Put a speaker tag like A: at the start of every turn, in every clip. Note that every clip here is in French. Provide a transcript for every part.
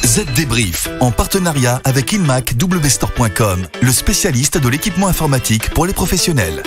A: Z Débrief, en partenariat avec InMacWstore.com, le spécialiste de l'équipement informatique pour les professionnels.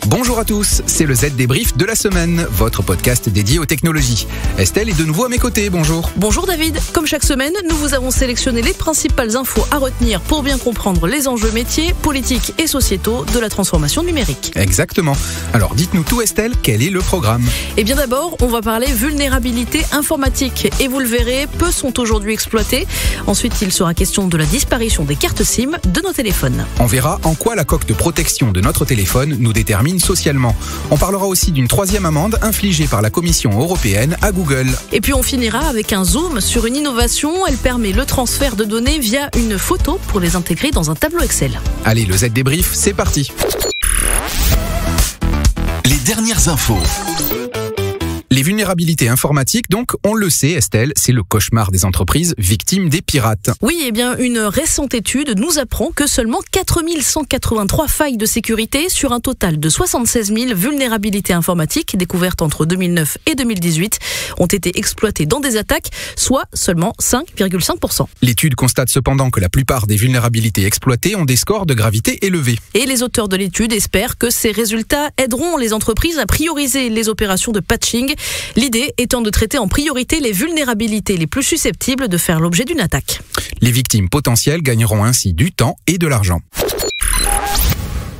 B: Bonjour à tous, c'est le Z Débrief de la semaine, votre podcast dédié aux technologies. Estelle est de nouveau à mes côtés, bonjour.
C: Bonjour David, comme chaque semaine, nous vous avons sélectionné les principales infos à retenir pour bien comprendre les enjeux métiers, politiques et sociétaux de la transformation numérique.
B: Exactement. Alors dites-nous tout Estelle, quel est le programme ?
C: Et bien d'abord, on va parler vulnérabilité informatique et vous le verrez, peu sont aujourd'hui exploités. Ensuite, il sera question de la disparition des cartes SIM de nos téléphones.
B: On verra en quoi la coque de protection de notre téléphone nous détermine socialement. On parlera aussi d'une troisième amende infligée par la Commission européenne à Google.
C: Et puis on finira avec un zoom sur une innovation. Elle permet le transfert de données via une photo pour les intégrer dans un tableau Excel.
B: Allez, le Z Débrief, c'est parti.
A: Les dernières infos.
B: Les vulnérabilités informatiques, donc, on le sait, Estelle, c'est le cauchemar des entreprises victimes des pirates.
C: Oui, eh bien, une récente étude nous apprend que seulement 4183 failles de sécurité sur un total de 76 000 vulnérabilités informatiques découvertes entre 2009 et 2018 ont été exploitées dans des attaques, soit seulement 5,5%.
B: L'étude constate cependant que la plupart des vulnérabilités exploitées ont des scores de gravité élevés.
C: Et les auteurs de l'étude espèrent que ces résultats aideront les entreprises à prioriser les opérations de patching. L'idée étant de traiter en priorité les vulnérabilités les plus susceptibles de faire l'objet d'une attaque.
B: Les victimes potentielles gagneront ainsi du temps et de l'argent.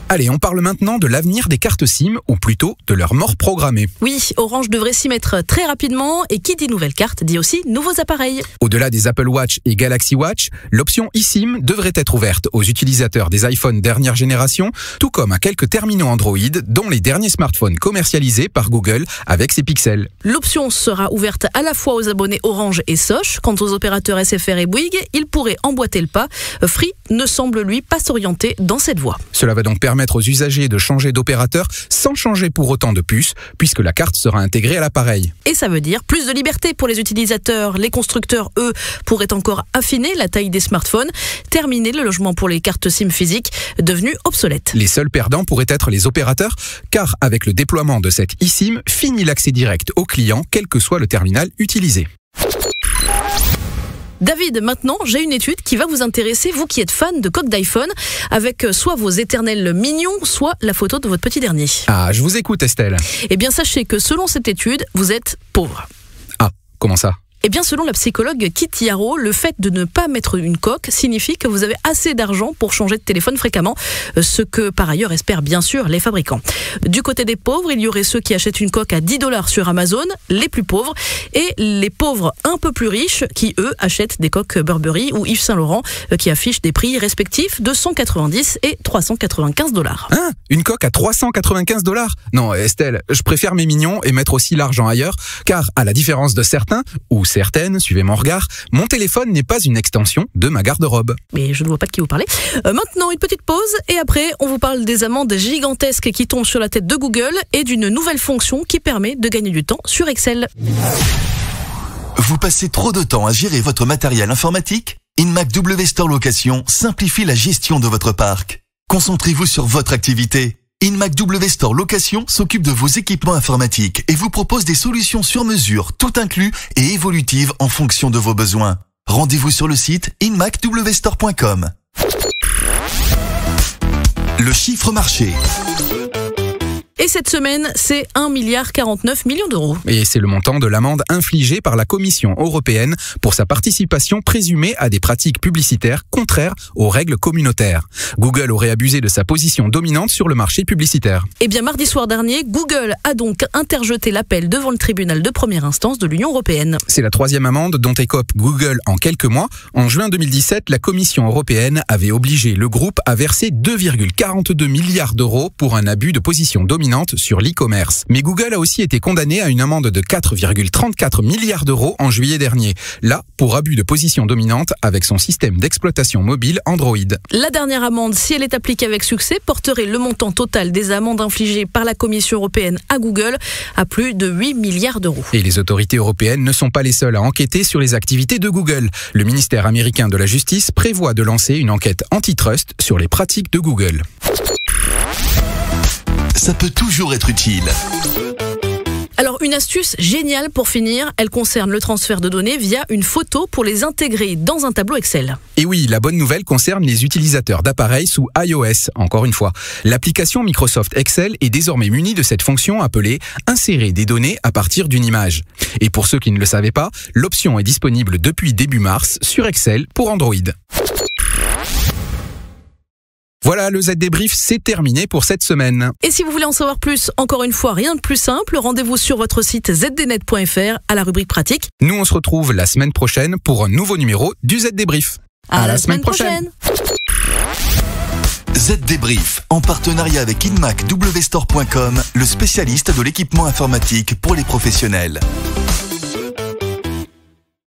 B: Allez, on parle maintenant de l'avenir des cartes SIM, ou plutôt de leur mort programmée.
C: Oui, Orange devrait s'y mettre très rapidement, et qui dit nouvelle carte dit aussi nouveaux appareils.
B: Au-delà des Apple Watch et Galaxy Watch, l'option eSIM devrait être ouverte aux utilisateurs des iPhones dernière génération, tout comme à quelques terminaux Android, dont les derniers smartphones commercialisés par Google avec ses pixels.
C: L'option sera ouverte à la fois aux abonnés Orange et Soch. Quant aux opérateurs SFR et Bouygues, ils pourraient emboîter le pas. Free ne semble lui pas s'orienter dans cette voie.
B: Cela va donc permettre aux usagers de changer d'opérateur sans changer pour autant de puce, puisque la carte sera intégrée à l'appareil.
C: Et ça veut dire plus de liberté pour les utilisateurs. Les constructeurs, eux, pourraient encore affiner la taille des smartphones, terminer le logement pour les cartes SIM physiques, devenues obsolètes.
B: Les seuls perdants pourraient être les opérateurs, car avec le déploiement de cette eSIM, fini l'accès direct aux clients, quel que soit le terminal utilisé.
C: David, maintenant, j'ai une étude qui va vous intéresser, vous qui êtes fan de coques d'iPhone, avec soit vos éternels mignons, soit la photo de votre petit dernier.
B: Ah, je vous écoute Estelle.
C: Eh bien, sachez que selon cette étude, vous êtes pauvre.
B: Ah, comment ça ?
C: Eh bien, selon la psychologue Kitty Haro, le fait de ne pas mettre une coque signifie que vous avez assez d'argent pour changer de téléphone fréquemment, ce que par ailleurs espèrent bien sûr les fabricants. Du côté des pauvres, il y aurait ceux qui achètent une coque à 10$ sur Amazon, les plus pauvres, et les pauvres un peu plus riches qui, eux, achètent des coques Burberry ou Yves Saint Laurent qui affichent des prix respectifs de 190 et 395$.
B: Hein ? Une coque à 395$? Non, Estelle, je préfère mes mignons et mettre aussi l'argent ailleurs, car à la différence de certains, ou certaines, suivez mon regard, mon téléphone n'est pas une extension de ma garde-robe.
C: Mais je ne vois pas de qui vous parlez. Maintenant, une petite pause et après, on vous parle des amendes gigantesques qui tombent sur la tête de Google et d'une nouvelle fonction qui permet de gagner du temps sur Excel.
A: Vous passez trop de temps à gérer votre matériel informatique ? InMacWstore Location simplifie la gestion de votre parc. Concentrez-vous sur votre activité. InMacWstore Location s'occupe de vos équipements informatiques et vous propose des solutions sur mesure, tout inclus et évolutives en fonction de vos besoins. Rendez-vous sur le site InMacWstore.com. Le chiffre marché.
C: Et cette semaine, c'est 1,49 milliard d'euros.
B: Et c'est le montant de l'amende infligée par la Commission européenne pour sa participation présumée à des pratiques publicitaires contraires aux règles communautaires. Google aurait abusé de sa position dominante sur le marché publicitaire.
C: Eh bien, mardi soir dernier, Google a donc interjeté l'appel devant le tribunal de première instance de l'Union européenne.
B: C'est la troisième amende dont écope Google en quelques mois. En juin 2017, la Commission européenne avait obligé le groupe à verser 2,42 milliards d'euros pour un abus de position dominante sur l'e-commerce. Mais Google a aussi été condamné à une amende de 4,34 milliards d'euros en juillet dernier. Là, pour abus de position dominante avec son système d'exploitation mobile Android.
C: La dernière amende, si elle est appliquée avec succès, porterait le montant total des amendes infligées par la Commission européenne à Google à plus de 8 milliards d'euros.
B: Et les autorités européennes ne sont pas les seules à enquêter sur les activités de Google. Le ministère américain de la Justice prévoit de lancer une enquête antitrust sur les pratiques de Google.
A: Ça peut toujours être utile.
C: Alors une astuce géniale pour finir, elle concerne le transfert de données via une photo pour les intégrer dans un tableau Excel.
B: Et oui, la bonne nouvelle concerne les utilisateurs d'appareils sous iOS, encore une fois. L'application Microsoft Excel est désormais munie de cette fonction appelée « Insérer des données à partir d'une image ». Et pour ceux qui ne le savaient pas, l'option est disponible depuis début mars sur Excel pour Android. Voilà, le Z Débrief, c'est terminé pour cette semaine.
C: Et si vous voulez en savoir plus, encore une fois, rien de plus simple, rendez-vous sur votre site zdnet.fr à la rubrique pratique.
B: Nous, on se retrouve la semaine prochaine pour un nouveau numéro du Z Débrief.
C: À la semaine prochaine.
A: Z Débrief, en partenariat avec InMacWstore.com, le spécialiste de l'équipement informatique pour les professionnels.